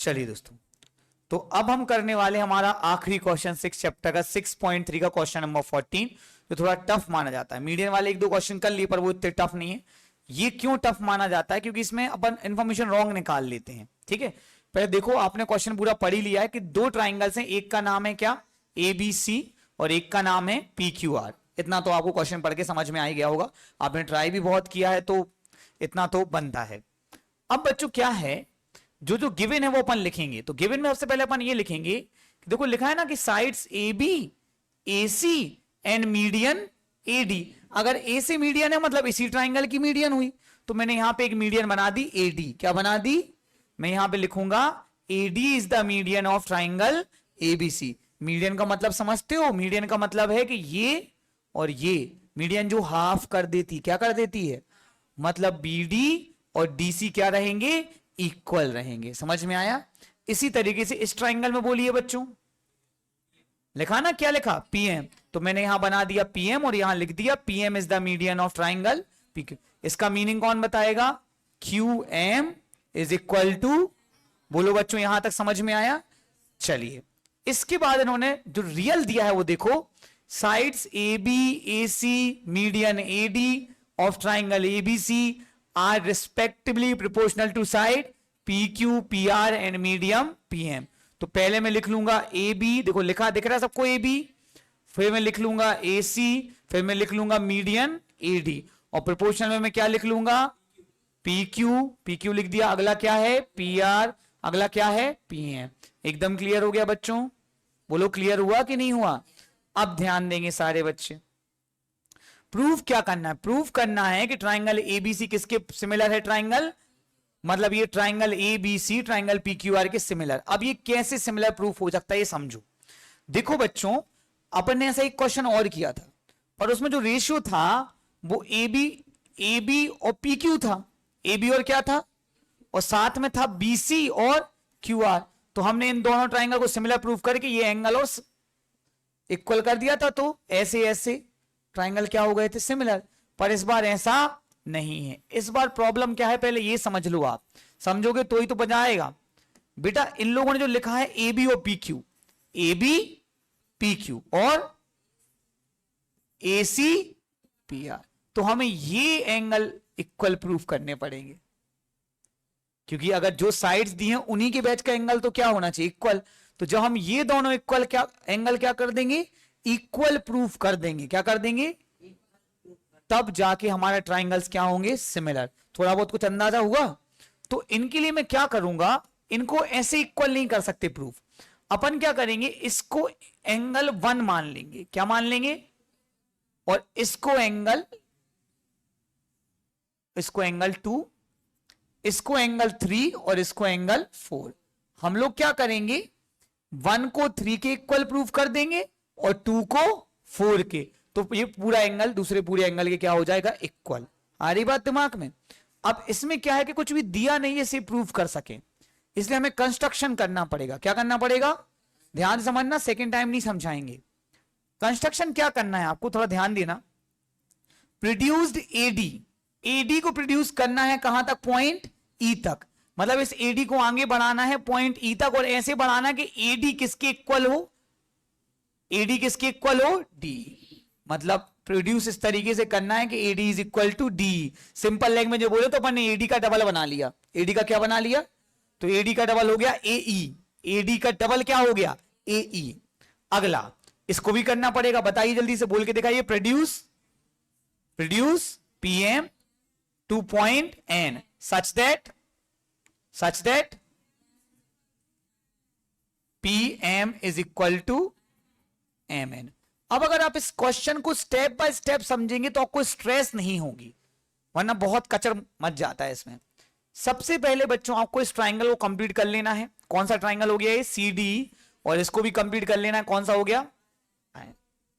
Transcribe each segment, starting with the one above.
चलिए दोस्तों, तो अब हम करने वाले हमारा आखिरी क्वेश्चन 6 चैप्टर का 6.3 का क्वेश्चन नंबर 14, जो थोड़ा टफ माना जाता है। मीडियन वाले एक दो क्वेश्चन कर लिए पर वो इतने टफ नहीं है। ये क्यों टफ माना जाता है? क्योंकि इसमें अपन इंफॉर्मेशन रॉन्ग निकाल लेते हैं। ठीक है, पहले देखो, आपने क्वेश्चन पूरा पढ़ ही लिया है कि दो ट्राइंगल्स हैं, एक का नाम है क्या ABC और एक का नाम है PQR। इतना तो आपको क्वेश्चन पढ़ के समझ में आ ही गया होगा, आपने ट्राई भी बहुत किया है, तो इतना तो बनता है। अब बच्चों क्या है, जो जो गिवन है वो अपन लिखेंगे। तो गिवन में सबसे पहले अपन ये लिखेंगे कि देखो लिखा है ना कि sides AB AC and median AD। अगर A से मीडियन है मतलब इसी ट्राइंगल की मीडियन हुई, तो मैंने यहां पे एक मीडियन बना दी AD। क्या बना दी? मैं यहां पे लिखूंगा AD is the median of triangle ABC। Median का मतलब समझते हो? मीडियन का मतलब है कि ये और ये मीडियन जो हाफ कर देती, क्या कर देती है, मतलब BD और DC क्या रहेंगे, इक्वल रहेंगे। समझ में आया? इसी तरीके से इस ट्राइंगल में बोलिए बच्चों, लिखा ना, क्या लिखा, PM। तो मैंने यहां बना दिया PM और यहां लिख दिया PM is the median of triangle PQ। इसका मीनिंग कौन बताएगा? QM इज इक्वल टू, बोलो बच्चों यहां तक समझ में आया? चलिए, इसके बाद इन्होंने जो रियल दिया है वो देखो, sides AB AC median AD of triangle ABC are respectively proportional to side PQ PR and medium PM। तो पहले मैं लिख लूंगा AB, देखो लिखा दिख रहा है सबको AB, फिर मैं लिख लूंगा AC, फिर मैं लिख लूंगा मीडियन AD, और प्रोपोर्शनल में मैं क्या लिख लूंगा, PQ लिख दिया। अगला क्या है, PR, अगला क्या है, PM। एकदम क्लियर हो गया बच्चों? बोलो क्लियर हुआ कि नहीं हुआ? अब ध्यान देंगे सारे बच्चे, प्रूफ क्या करना है? प्रूफ करना है कि ट्राइंगल ABC किसके सिमिलर है, ट्राइंगल, मतलब ये ट्राइंगल ABC ट्राइंगल PQR के सिमिलर। अब ये कैसे सिमिलर प्रूफ हो सकता है ये समझो। देखो बच्चों, अपन ने ऐसा एक क्वेश्चन और किया था, पर उसमें जो रेशियो था वो AB और PQ था। AB और क्या था, और साथ में था BC और QR। तो हमने इन दोनों ट्राइंगल को सिमिलर प्रूफ करके ये एंगल और इक्वल कर दिया था, तो ऐसे ऐसे ट्राइंगल क्या हो गए थे, सिमिलर। पर इस बार ऐसा नहीं है। इस बार प्रॉब्लम क्या है पहले ये समझ लो, आप समझोगे तो ही तो बजा आएगा। बेटा इन लोगों ने जो लिखा है AB और PQ, AB PQ और AC PR, तो हमें ये एंगल इक्वल प्रूफ करने पड़ेंगे, क्योंकि अगर जो साइड्स दी हैं उन्हीं के बैच का एंगल तो क्या होना चाहिए, इक्वल। तो जब हम ये दोनों इक्वल क्या एंगल क्या कर देंगे, इक्वल प्रूफ कर देंगे। क्या कर देंगे? तब जाके हमारे ट्राइंगल्स क्या होंगे, सिमिलर। थोड़ा बहुत कुछ अंदाजा हुआ? तो इनके लिए मैं क्या करूंगा, इनको ऐसे इक्वल नहीं कर सकते प्रूफ। अपन क्या करेंगे, इसको एंगल 1 मान लेंगे। क्या मान लेंगे? और इसको एंगल 2, इसको एंगल 3 और इसको एंगल 4। हम लोग क्या करेंगे, 1 को 3 के इक्वल प्रूफ कर देंगे और 2 को 4 के, तो ये पूरा एंगल दूसरे पूरे एंगल के क्या हो जाएगा, इक्वल। आ रही बात दिमाग में? अब इसमें क्या है कि कुछ भी दिया नहीं है इसे प्रूफ कर सके, इसलिए हमें कंस्ट्रक्शन करना पड़ेगा। क्या करना पड़ेगा? ध्यान समझना, सेकेंड टाइम नहीं समझाएंगे। कंस्ट्रक्शन क्या करना है आपको, थोड़ा ध्यान देना। प्रोड्यूस्ड AD को प्रोड्यूस करना है कहां तक, पॉइंट E तक। मतलब इस AD को आगे बढ़ाना है पॉइंट E तक, और ऐसे बढ़ाना कि AD किसके इक्वल हो, AD किसके इक्वल हो, D। मतलब प्रोड्यूस इस तरीके से करना है कि AD is equal to D। Simple language में जो बोले तो अपन ने AD का डबल बना लिया। AD का क्या बना लिया? तो AD का डबल हो गया AE, AD का डबल क्या हो गया, AE। अगला इसको भी करना पड़ेगा, बताइए जल्दी से बोल के दिखाइए। Produce PM to point N such that PM is equal to MN। अब अगर आप इस क्वेश्चन को स्टेप बाय स्टेप समझेंगे तो आपको स्ट्रेस नहीं होगी, वरना बहुत कचर मच जाता है इसमें। सबसे पहले बच्चों आपको इस ट्राइंगल को कंप्लीट कर लेना है। कौन सा ट्राइंगल हो गया ये, CD, और इसको भी कंप्लीट कर लेना है। कौन सा हो गया?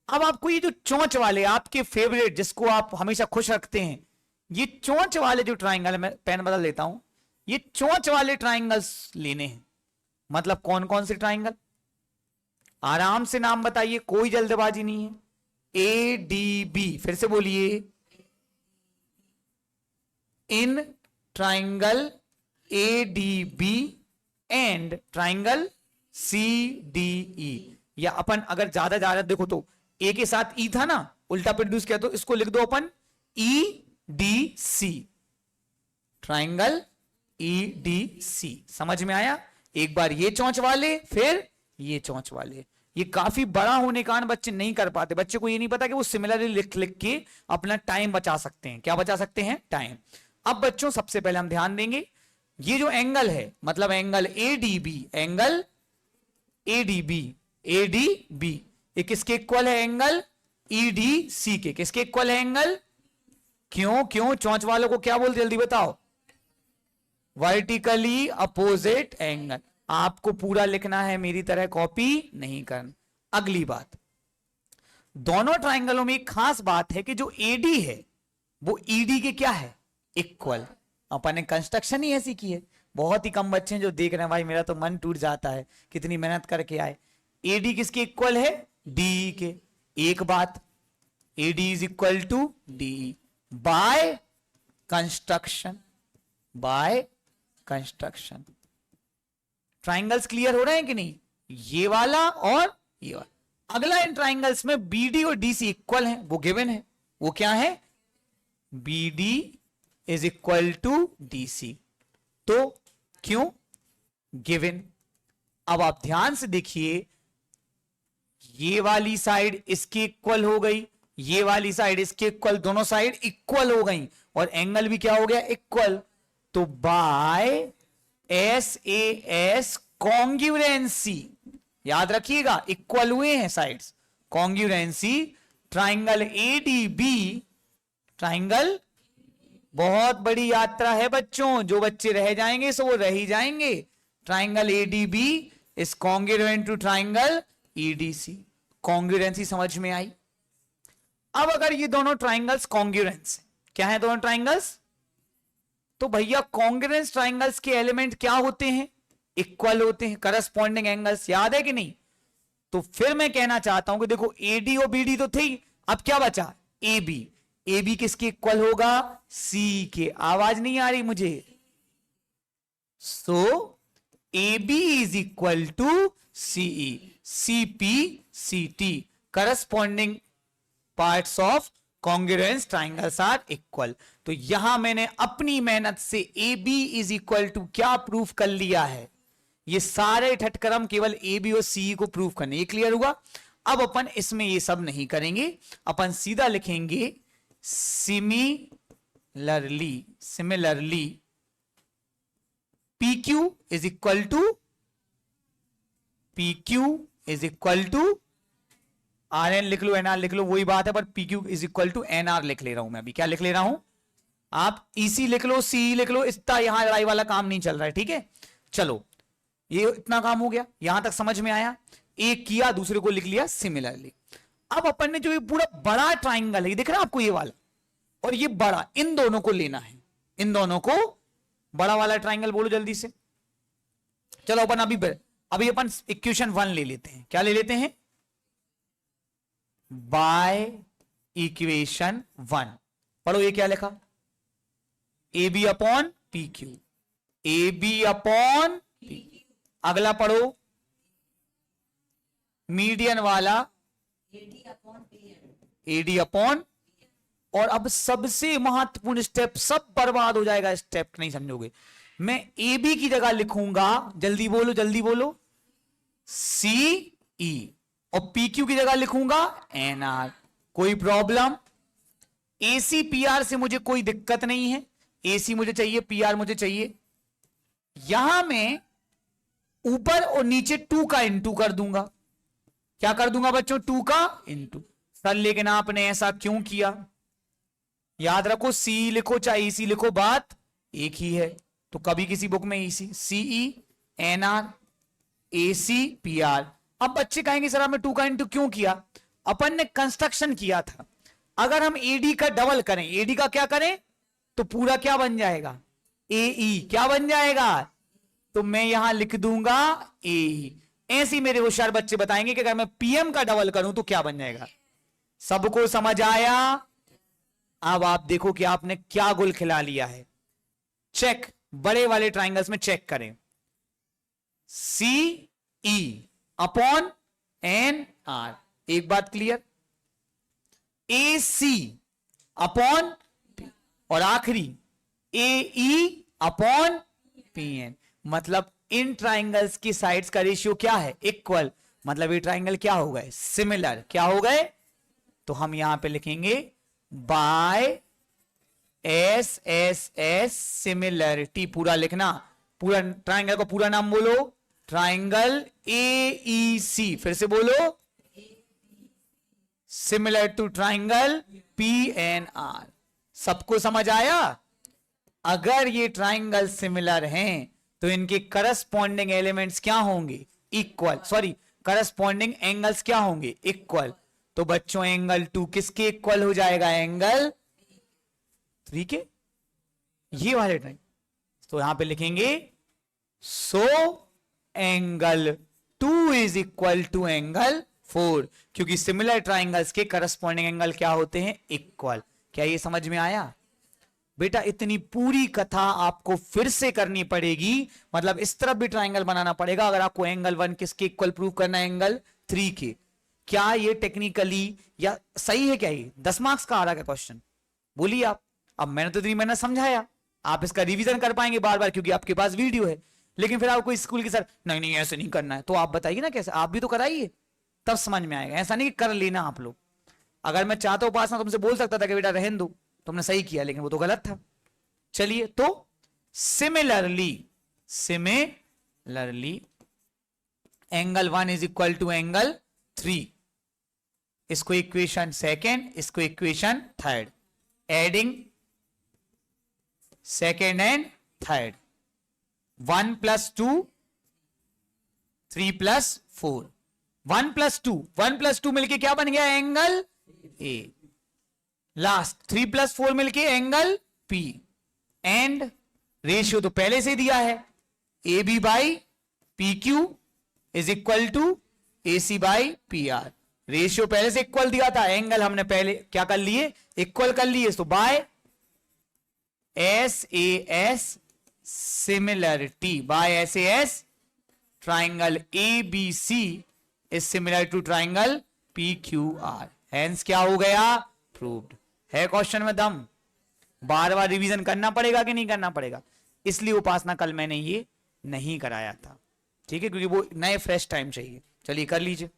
अब आपको ये जो चोंच वाले आपके फेवरेट, जिसको आप हमेशा खुश रखते हैं, ये चोंच वाले जो ट्राइंगल है, मैं पेन बदल देता हूं, ये चोंच वाले ट्राइंगल्स लेने हैं। मतलब कौन कौन से ट्राइंगल, आराम से नाम बताइए, कोई जल्दबाजी नहीं है। ADB, फिर से बोलिए, in triangle ADB and triangle C D E. या अपन अगर ज्यादा देखो तो ए के साथ ई था ना, उल्टा प्रोड्यूस किया, तो इसको लिख दो अपन E D C, triangle E D C. समझ में आया? एक बार ये चौंच वाले, फिर ये चौंच वाले। ये काफी बड़ा होने के कारण बच्चे नहीं कर पाते, बच्चे को ये नहीं पता कि वो सिमिलरली लिख लिख के अपना टाइम बचा सकते हैं। क्या बचा सकते हैं? टाइम। अब बच्चों सबसे पहले हम ध्यान देंगे, ये जो एंगल है, मतलब angle ADB, angle ADB, ADB, ये किसके इक्वल है? एंगल ईडीसी के। किसके इक्वल है एंगल? क्यों क्यों चौंच वालों को क्या बोलते, जल्दी बताओ? Vertically opposite angle. आपको पूरा लिखना है, मेरी तरह कॉपी नहीं करना। अगली बात, दोनों ट्राइंगलों में एक खास बात है कि जो एडी है वो ईडी के क्या है? इक्वल। अपन ने कंस्ट्रक्शन ही ऐसी की है। बहुत ही कम बच्चे हैं जो देख रहे हैं, भाई मेरा तो मन टूट जाता है, कितनी मेहनत करके आए। एडी किसके इक्वल है? डी के। एक बात, AD is equal to D by construction, by construction. Triangles clear हो रहे हैं कि नहीं? ये वाला और ये वाला। अगला, इन ट्राइंगल्स में बीडी और डीसी इक्वल हैं, वो गिवन है। वो क्या है? BD is equal to DC. तो क्यों? गिवन। अब आप ध्यान से देखिए, ये वाली साइड इसके इक्वल हो गई, ये वाली साइड इसके इक्वल, दोनों साइड इक्वल हो गई, और एंगल भी क्या हो गया? इक्वल। तो by S A S congruency, याद रखिएगा, इक्वल हुए हैं sides, congruency, triangle ADB, triangle, बहुत बड़ी यात्रा है बच्चों, जो बच्चे रह जाएंगे सो वो रह ही जाएंगे। Triangle ADB is congruent to triangle EDC. Congruency समझ में आई? अब अगर ये दोनों ट्राइंगल्स कॉन्ग्रुएंस, क्या है दोनों ट्राइंगल्स? तो भैया कॉन्ग्रुएंस ट्राइंगल्स के एलिमेंट क्या होते हैं? इक्वल होते हैं, करस्पॉन्डिंग एंगल्स। याद है कि नहीं? तो फिर मैं कहना चाहता हूं कि देखो एडी और बीडी तो थी, अब क्या बचा? एबी। एबी किसके इक्वल होगा? सी के। आवाज नहीं आ रही मुझे? So AB is equal to CE, CP CT, corresponding parts of congruence triangles are equal. तो यहां मैंने अपनी मेहनत से A B is equal to क्या प्रूफ कर लिया है? ये सारे ठटकरम केवल ए बी और सी को प्रूफ करने। ये क्लियर हुआ? अब अपन इसमें ये सब नहीं करेंगे, अपन सीधा लिखेंगे similarly, similarly P Q is equal to, P Q is equal to R N लिख लो, एन आर लिख लो, वही बात है, पर P Q is equal to N R लिख ले रहा हूं मैं अभी। क्या लिख ले रहा हूं? आप ईसी लिख लो, सी लिख लो, इतना यहां लड़ाई वाला काम नहीं चल रहा है, ठीक है? चलो, ये इतना काम हो गया, यहां तक समझ में आया। एक किया, दूसरे को लिख लिया सिमिलरली। अब अपन ने जो ये पूरा बड़ा ट्राइंगल है, दिख रहा है आपको? ये वाला और ये बड़ा, इन दोनों को लेना है, इन दोनों को बड़ा वाला ट्राइंगल बोलो जल्दी से। चलो अपन अभी अपन इक्वेशन 1 ले लेते हैं। क्या ले लेते हैं? बाय इक्वेशन 1 पढ़ो। ये क्या लिखा? A B upon P Q, A B upon P. अगला पढ़ो, मीडियन वाला एडी अपॉन। और अब सबसे महत्वपूर्ण स्टेप, सब बर्बाद हो जाएगा स्टेप नहीं समझोगे। मैं ए बी की जगह लिखूंगा, जल्दी बोलो जल्दी बोलो, सी ई, और पी क्यू की जगह लिखूंगा एन आर। कोई प्रॉब्लम? एसी पी आर से मुझे कोई दिक्कत नहीं है, एसी मुझे चाहिए, पी आर मुझे चाहिए। यहां मैं ऊपर और नीचे 2 का इंटू कर दूंगा। क्या कर दूंगा बच्चों? 2 का इंटू। सर लेकिन आपने ऐसा क्यों किया? याद रखो, सी लिखो चाहे ईसी लिखो, बात एक ही है। तो कभी किसी बुक में EC, CE, N R, AC, P R. अब बच्चे कहेंगे सर आपने 2 का इंटू क्यों किया? अपन ने कंस्ट्रक्शन किया था। अगर हम एडी का डबल करें, एडी का क्या करें, तो पूरा क्या बन जाएगा? एई। क्या बन जाएगा? तो मैं यहां लिख दूंगा ए। ऐसे मेरे होशियार बच्चे बताएंगे कि अगर मैं पीएम का डबल करूं तो क्या बन जाएगा। सबको समझ आया? अब आप देखो कि आपने क्या गोल खिला लिया है। चेक, बड़े वाले ट्राइंगल्स में चेक करें। सी ई अपॉन एन आर। एक बात क्लियर, ए सी अपॉन और आखिरी ए ई अपॉन पी एन। मतलब इन ट्राइंगल्स की साइड्स का रेशियो क्या है? इक्वल। मतलब ये ट्राइंगल क्या हो गए? सिमिलर। क्या हो गए? तो हम यहां पे लिखेंगे by S S S similarity. पूरा लिखना, पूरा ट्राइंगल को पूरा नाम बोलो, ट्राइंगल ए ई सी। फिर से बोलो, similar to triangle P N R. सबको समझ आया? अगर ये ट्राइंगल सिमिलर हैं तो इनके करस्पॉन्डिंग एलिमेंट्स क्या होंगे? इक्वल। सॉरी, करस्पॉन्डिंग एंगल्स क्या होंगे? इक्वल। तो बच्चों एंगल 2 किसके इक्वल हो जाएगा? एंगल 3 के। ये वाले ट्राइंगल, तो यहां पे लिखेंगे so angle 2 is equal to angle 4, क्योंकि सिमिलर ट्राइंगल्स के करस्पॉन्डिंग एंगल क्या होते हैं? इक्वल। क्या ये समझ में आया? बेटा इतनी पूरी कथा आपको फिर से करनी पड़ेगी, मतलब इस तरफ भी ट्राइंगल बनाना पड़ेगा अगर आपको एंगल 1 किसके इक्वल प्रूव करना है? एंगल 3 के। क्या ये टेक्निकली या सही है? क्या ये 10 मार्क्स का आ रहा है क्वेश्चन? बोलिए आप। अब मैंने तो 3 महीना समझाया, आप इसका रिवीजन कर पाएंगे बार बार क्योंकि आपके पास वीडियो है। लेकिन फिर आपको स्कूल के सर नहीं नहीं ऐसे नहीं करना है, तो आप बताइए ना कैसे? आप भी तो कराइए, तब समझ में आएगा। ऐसा नहीं कि कर लेना आप लोग। अगर मैं चाहता हूं पास ना, तुमसे बोल सकता था कि बेटा रहन दो, तुमने सही किया, लेकिन वो तो गलत था। चलिए, तो similarly angle 1 is equal to angle 3। इसको इक्वेशन सेकेंड, इसको equation third, adding second and third. 1 + 2 3 + 4, 1 + 2, 1 + 2 मिलके क्या बन गया? Angle A. लास्ट 3 + 4 मिलके एंगल पी। एंड रेशियो तो पहले से दिया है, A B by P Q is equal to A C by P R. Ratio पहले से इक्वल दिया था, एंगल हमने पहले क्या कर लिए? इक्वल कर लिए। तो by S A S similarity, by S A S triangle A B C is similar to triangle P Q R. Hence क्या हो गया? प्रूव्ड। है क्वेश्चन में दम? बार बार रिवीजन करना पड़ेगा कि नहीं करना पड़ेगा? इसलिए उपासना कल मैंने ये नहीं कराया था, ठीक है, क्योंकि वो नए फ्रेश टाइम चाहिए। चलिए कर लीजिए।